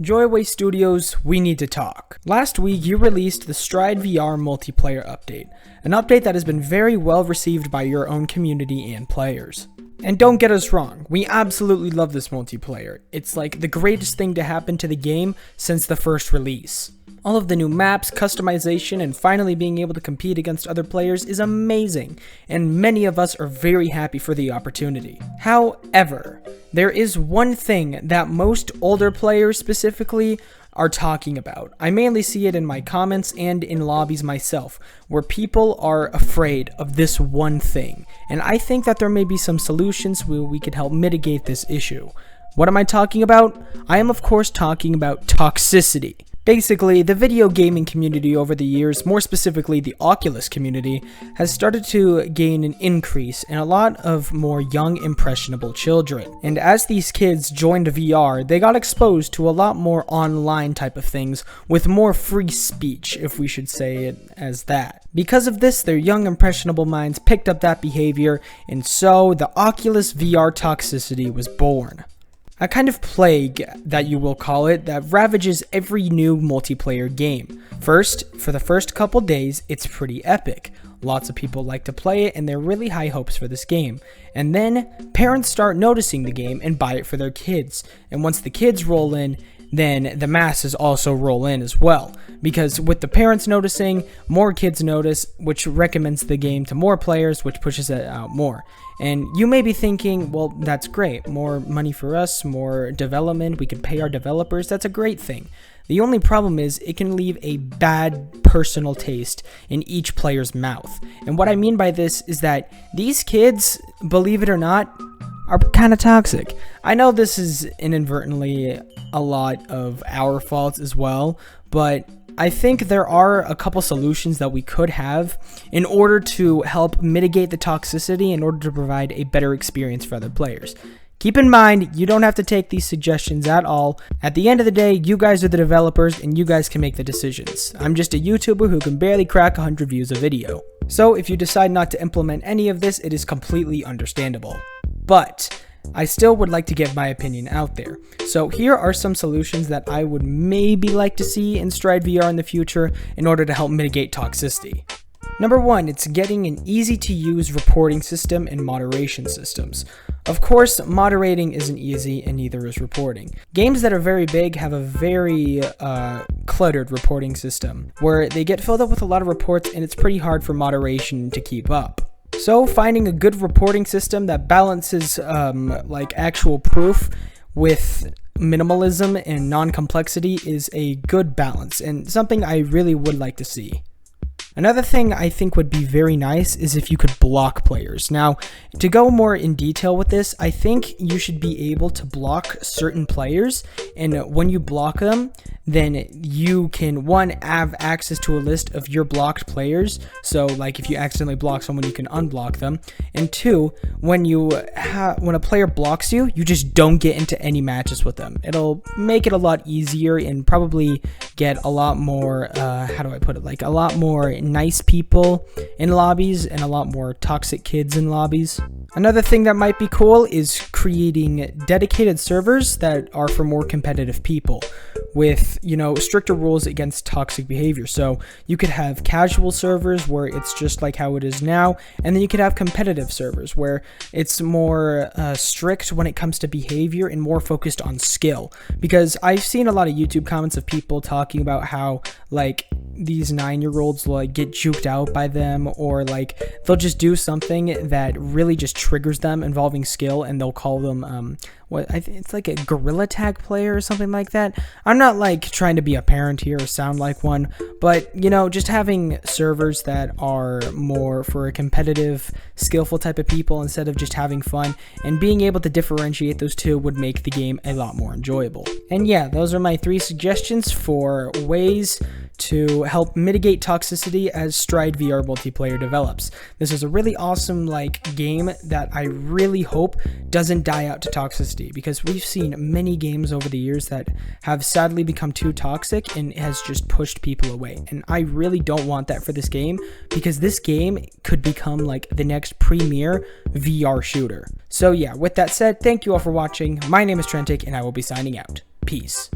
Joyway Studios, we need to talk. Last week, you released the Stride VR multiplayer update, an update that has been very well received by your own community and players. And don't get us wrong, we absolutely love this multiplayer. It's like the greatest thing to happen to the game since the first release. All of the new maps, customization, and finally being able to compete against other players is amazing, and many of us are very happy for the opportunity. However, there is one thing that most older players specifically are talking about. I mainly see it in my comments and in lobbies myself, where people are afraid of this one thing, and I think that there may be some solutions where we could help mitigate this issue. What am I talking about? I am of course talking about toxicity. Basically, the video gaming community over the years, more specifically the Oculus community, has started to gain an increase in a lot of more young, impressionable children. And as these kids joined VR, they got exposed to a lot more online type of things with more free speech, if we should say it as that. Because of this, their young, impressionable minds picked up that behavior, and so the Oculus VR Toxicity was born. A kind of plague, that you will call it, that ravages every new multiplayer game. First, for the first couple days, it's pretty epic. Lots of people like to play it and there are really high hopes for this game. And then, parents start noticing the game and buy it for their kids. And once the kids roll in, then the masses also roll in as well. Because with the parents noticing, more kids notice, which recommends the game to more players, which pushes it out more. And you may be thinking, well, that's great. More money for us, more development, we can pay our developers, that's a great thing. The only problem is it can leave a bad personal taste in each player's mouth. And what I mean by this is that these kids, believe it or not, are kind of toxic. I know this is inadvertently a lot of our faults as well, but I think there are a couple solutions that we could have in order to help mitigate the toxicity in order to provide a better experience for other players. Keep in mind, you don't have to take these suggestions at all. At the end of the day, you guys are the developers and you guys can make the decisions. I'm just a YouTuber who can barely crack 100 views a video. So if you decide not to implement any of this, it is completely understandable. But I still would like to get my opinion out there. So here are some solutions that I would maybe like to see in Stride VR in the future in order to help mitigate toxicity. Number one, it's getting an easy to use reporting system and moderation systems. Of course, moderating isn't easy and neither is reporting. Games that are very big have a very cluttered reporting system where they get filled up with a lot of reports and it's pretty hard for moderation to keep up. So finding a good reporting system that balances like actual proof with minimalism and non-complexity is a good balance and something I really would like to see. Another thing I think would be very nice is if you could block players. Now, to go more in detail with this, I think you should be able to block certain players, and when you block them, then you can, one, have access to a list of your blocked players, so like if you accidentally block someone, you can unblock them, and two, when a player blocks you, you just don't get into any matches with them. It'll make it a lot easier and probably get a lot more, how do I put it, like a lot more nice people in lobbies and a lot more toxic kids in lobbies. Another thing that might be cool is creating dedicated servers that are for more competitive people with, stricter rules against toxic behavior. So you could have casual servers where it's just like how it is now, and then you could have competitive servers where it's more strict when it comes to behavior and more focused on skill. Because I've seen a lot of YouTube comments of people talking about how like these 9-year-olds like get juked out by them, or like they'll just do something that really just triggers them involving skill, and they'll call them it's like a gorilla tag player or something like that. I'm not like trying to be a parent here or sound like one, but just having servers that are more for a competitive, skillful type of people instead of just having fun, and being able to differentiate those two would make the game a lot more enjoyable. And yeah, those are my 3 suggestions for ways to help mitigate toxicity as Stride VR multiplayer develops. This is a really awesome game that I really hope doesn't die out to toxicity, because we've seen many games over the years that have sadly become too toxic and has just pushed people away. And I really don't want that for this game, because this game could become like the next premier VR shooter. So yeah, with that said, thank you all for watching. My name is Trentic and I will be signing out. Peace.